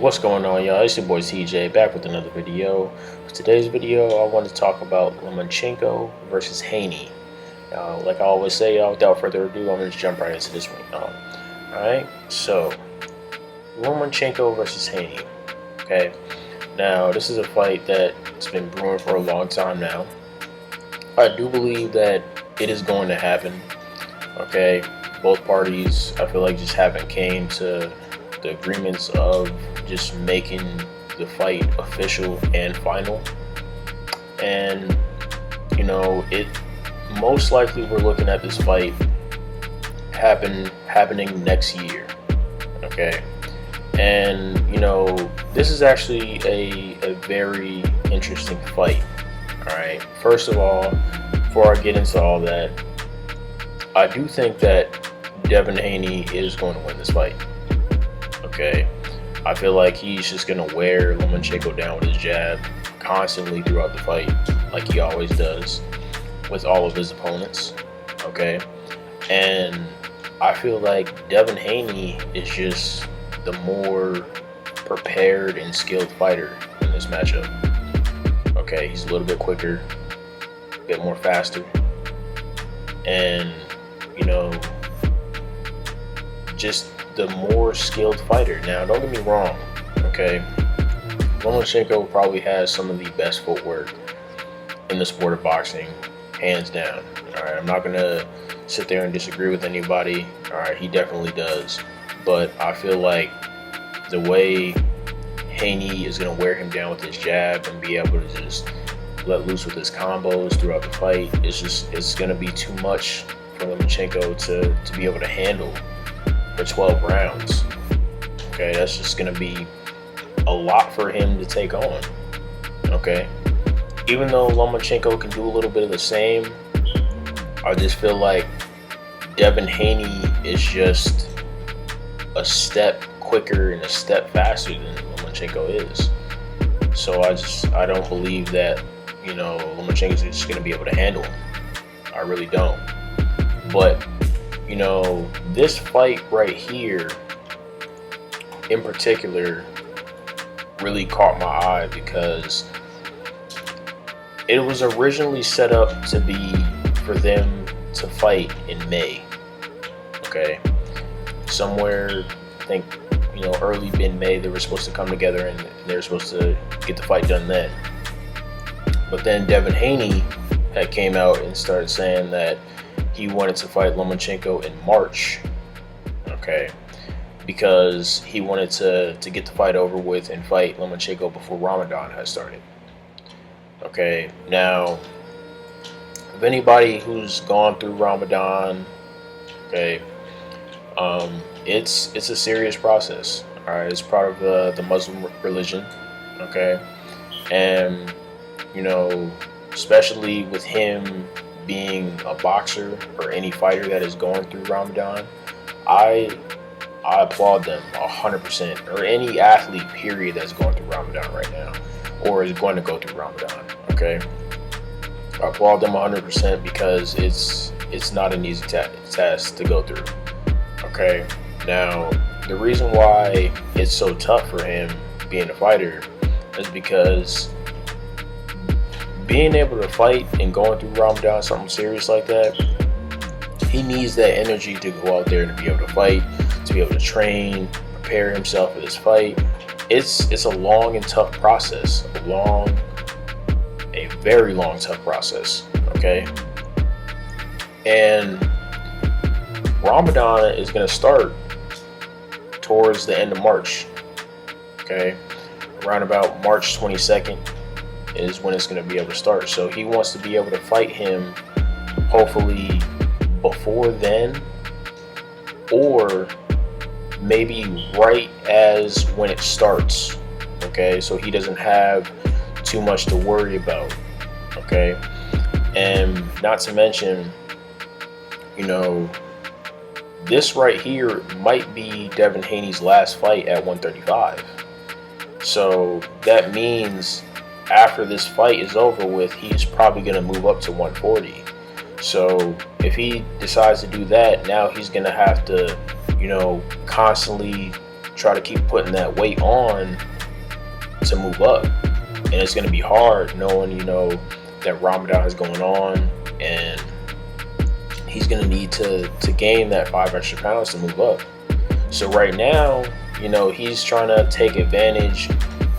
What's going on, y'all? It's your boy TJ back with another video. For today's video, I want to talk about Lomachenko versus Haney. Like I always say, y'all, without further ado, I'm going to just jump right into this one. Alright, so Lomachenko versus Haney. Okay, now this is a fight that's been brewing for a long time now. I do believe that it is going to happen. Okay, both parties, I feel like, just haven't came to the agreements of just making the fight official and final. And it most likely we're looking at this fight happening next year. Okay, and this is actually a very interesting fight. All right, first of all, before I get into all that, I do think that Devin Haney is going to win this fight. Okay, I feel like he's just going to wear Lomachenko down with his jab constantly throughout the fight, like he always does with all of his opponents. Okay, and I feel like Devin Haney is just the more prepared and skilled fighter in this matchup. Okay, he's a little bit quicker, a bit more faster, and just the more skilled fighter. Now, don't get me wrong, okay? Lomachenko probably has some of the best footwork in the sport of boxing, hands down. All right, I'm not gonna sit there and disagree with anybody. All right, he definitely does. But I feel like the way Haney is gonna wear him down with his jab and be able to just let loose with his combos throughout the fight, it's gonna be too much for Lomachenko to be able to handle for 12 rounds. Okay, that's just gonna be a lot for him to take on. Okay, even though Lomachenko can do a little bit of the same, I just feel like Devin Haney is just a step quicker and a step faster than Lomachenko is. So I don't believe that Lomachenko is just gonna be able to handle him. I really don't. But this fight right here in particular really caught my eye because it was originally set up to be for them to fight in May. Okay, somewhere, I think early mid-May, they were supposed to come together and they were supposed to get the fight done then. But then Devin Haney had came out and started saying that he wanted to fight Lomachenko in March, okay, because he wanted to get the fight over with and fight Lomachenko before Ramadan had started. Okay, now, if anybody who's gone through Ramadan, okay, it's a serious process. All right, it's part of the Muslim religion, okay, and especially with him being a boxer or any fighter that is going through Ramadan, I applaud them 100%, or any athlete period that's going through Ramadan right now or is going to go through Ramadan. Okay, I applaud them 100% because it's not an easy task to go through. Okay, now the reason why it's so tough for him being a fighter is because being able to fight and going through Ramadan, something serious like that, he needs that energy to go out there and to be able to fight, to be able to train, prepare himself for this fight. It's a long and tough process, a very long, tough process. Okay, and Ramadan is going to start towards the end of March. Okay, around about March 22nd. Is when it's going to be able to start. So he wants to be able to fight him hopefully before then, or maybe right as when it starts. Okay, so he doesn't have too much to worry about. Okay, and not to mention, this right here might be Devin Haney's last fight at 135. So that means after this fight is over with, he's probably going to move up to 140. So if he decides to do that, now he's going to have to, constantly try to keep putting that weight on to move up. And it's going to be hard knowing, that Ramadan is going on, and he's going to need to gain that 5 extra pounds to move up. So right now, he's trying to take advantage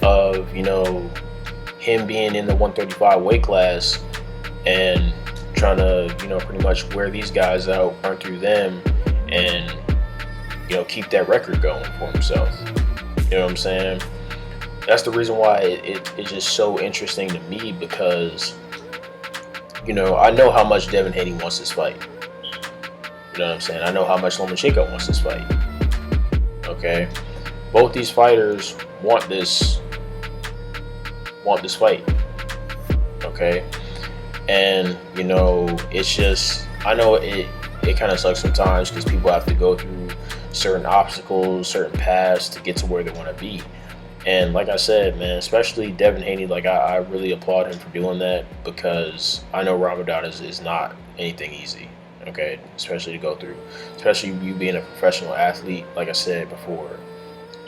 of, him being in the 135 weight class and trying to, pretty much wear these guys out, run through them, and, keep that record going for himself. You know what I'm saying? That's the reason why it's just so interesting to me, because, I know how much Devin Haney wants this fight. You know what I'm saying? I know how much Lomachenko wants this fight. Okay? Both these fighters want this fight. Okay? And, it's just, I know it kind of sucks sometimes because people have to go through certain obstacles, certain paths to get to where they want to be. And like I said, man, especially Devin Haney, like I really applaud him for doing that, because I know Ramadan is not anything easy, okay? Especially to go through. Especially you being a professional athlete, like I said before.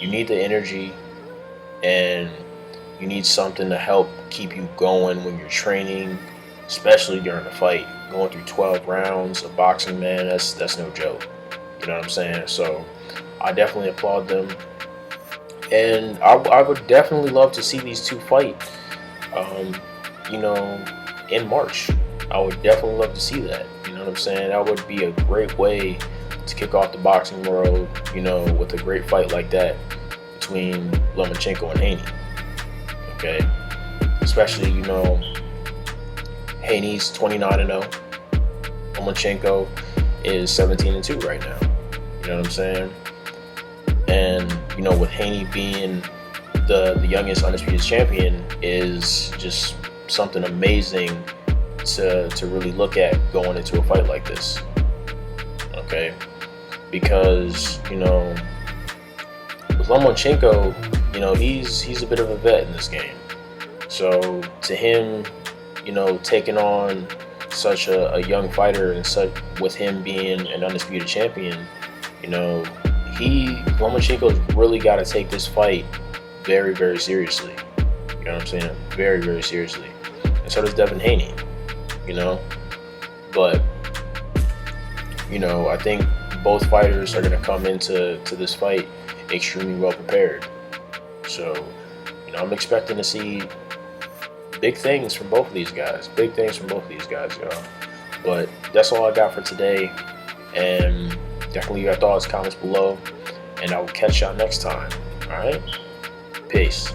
You need the energy, and you need something to help keep you going when you're training, especially during a fight. Going through 12 rounds of boxing, man, that's no joke. You know what I'm saying? So I definitely applaud them. And I would definitely love to see these two fight, in March. I would definitely love to see that. You know what I'm saying? That would be a great way to kick off the boxing world, with a great fight like that between Lomachenko and Haney. Okay? Especially, Haney's 29-0. Lomachenko is 17-2 right now. You know what I'm saying? And, with Haney being the youngest undisputed champion is just something amazing to really look at going into a fight like this. Okay? Because, with Lomachenko, he's a bit of a vet in this game. So to him, taking on such a young fighter, and such with him being an undisputed champion, Lomachenko's really got to take this fight very, very seriously. You know what I'm saying? Very, very seriously. And so does Devin Haney, But, I think both fighters are going to come into this fight extremely well prepared. So, I'm expecting to see big things from both of these guys. Big things from both of these guys, y'all. But that's all I got for today. And definitely your thoughts, comments below. And I will catch y'all next time. All right? Peace.